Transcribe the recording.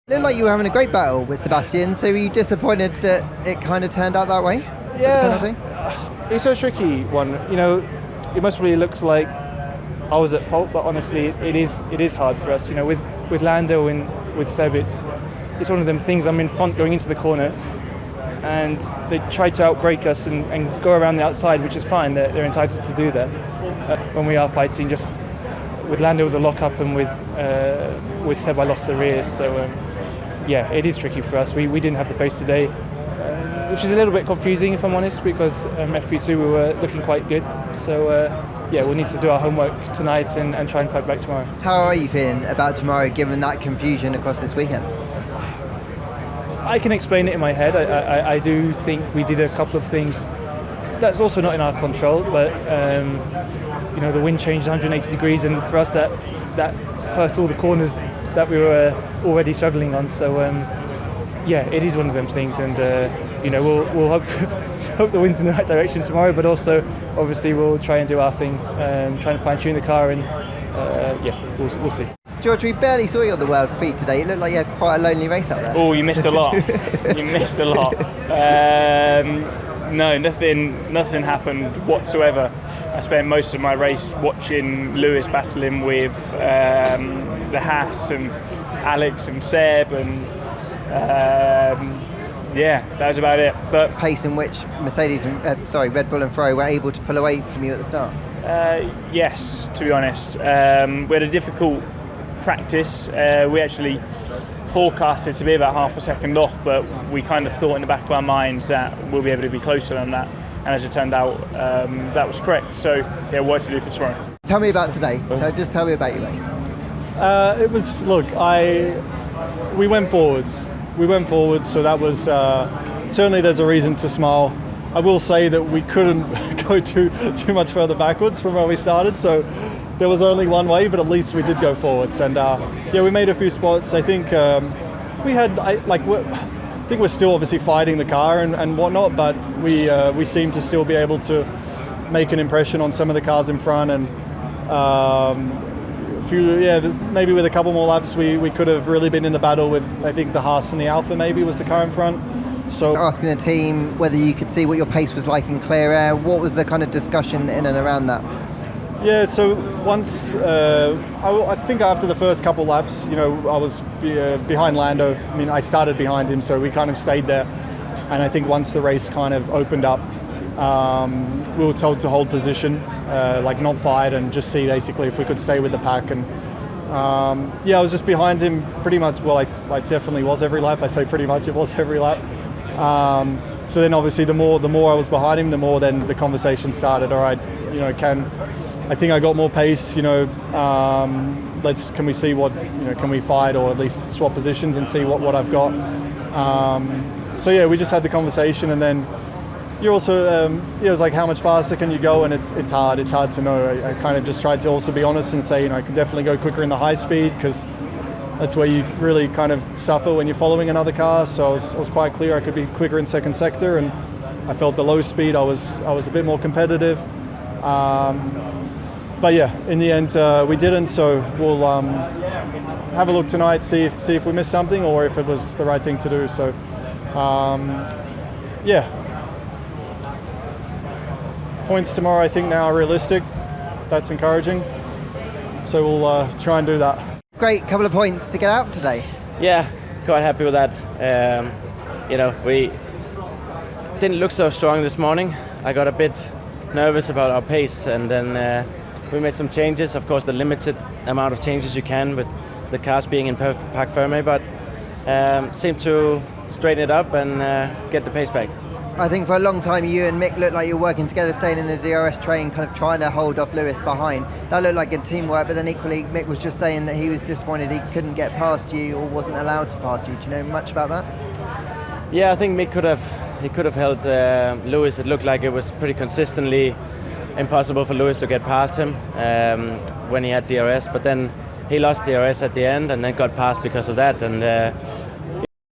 It looked like you were having a great battle with Sebastian, so were you disappointed that it kind of turned out that way? Yeah, it's a tricky one. You know, it most probably looks like I was at fault, but honestly, it is hard for us. You know, with Lando and with Seb, it's one of them things. I'm in front going into the corner, and they try to outbrake us and go around the outside, which is fine. They're entitled to do that. When we are fighting, just with Lando it was a lock up, and with Seb I lost the rear. So yeah, it is tricky for us. We didn't have the pace today, which is a little bit confusing if I'm honest, because FP2 we were looking quite good. So yeah, we'll need to do our homework tonight and try and fight back tomorrow. How are you feeling about tomorrow, given that confusion across this weekend? I can explain it in my head. I do think we did a couple of things that's also not in our control, but you know, the wind changed 180 degrees, and for us that hurt all the corners that we were already struggling on. So yeah, it is one of them things, and you know, we'll hope the wind's in the right direction tomorrow, but also obviously we'll try and do our thing, trying to fine tune the car, and yeah, we'll see. George, we barely saw you on the world feed today. It looked like you had quite a lonely race out there. Oh, you missed a lot. You missed a lot. No, nothing happened whatsoever. I spent most of my race watching Lewis battling with the Haas and Alex and Seb, and yeah, that was about it. But pace in which Red Bull and Ferrari were able to pull away from you at the start? Yes, to be honest. We had a difficult practice. We actually forecasted to be about half a second off, but we kind of thought in the back of our minds that we'll be able to be closer than that, and as it turned out, that was correct. So yeah, work to do for tomorrow. Tell me about today. Just tell me about your race. It was, look, we went forwards. So that was certainly, there's a reason to smile. I will say that we couldn't go too much further backwards from where we started, so there was only one way, but at least we did go forwards. And yeah, we made a few spots. I think we had, I think we're still obviously fighting the car and whatnot, but we seem to still be able to make an impression on some of the cars in front, and maybe with a couple more laps we could have really been in the battle with, I think, the Haas and the Alpha maybe was the car in front. So asking the team whether you could see what your pace was like in clear air, what was the kind of discussion in and around that? Yeah, so once, I think after the first couple laps, you know, I was behind Lando. I mean, I started behind him, so we kind of stayed there. And I think once the race kind of opened up, we were told to hold position, like not fight, and just see basically if we could stay with the pack. And yeah, I was just behind him pretty much. Well, I definitely was every lap. I say pretty much, it was every lap. So then obviously the more I was behind him, the more then the conversation started. All right, you know, I think I got more pace, you know, can we see what, you know, can we fight or at least swap positions and see what I've got. So yeah, we just had the conversation, and then you're also, it was like, how much faster can you go? And it's hard to know. I kind of just tried to also be honest and say, you know, I could definitely go quicker in the high speed, because that's where you really kind of suffer when you're following another car. So I was quite clear I could be quicker in second sector, and I felt the low speed I was a bit more competitive. But yeah, in the end we didn't. So we'll have a look tonight, see if we missed something or if it was the right thing to do. So yeah, points tomorrow I think now are realistic. That's encouraging. So we'll try and do that. Great couple of points to get out today. Yeah, quite happy with that. You know, we didn't look so strong this morning. I got a bit nervous about our pace, and then we made some changes. Of course, the limited amount of changes you can with the cars being in pack firmly, but seemed to straighten it up and get the pace back. I think for a long time you and Mick looked like you were working together, staying in the DRS train, kind of trying to hold off Lewis behind. That looked like good teamwork, but then equally Mick was just saying that he was disappointed he couldn't get past you or wasn't allowed to pass you. Do you know much about that? Yeah, I think Mick could have held Lewis. It looked like it was pretty consistently impossible for Lewis to get past him when he had DRS, but then he lost DRS at the end and then got past because of that. And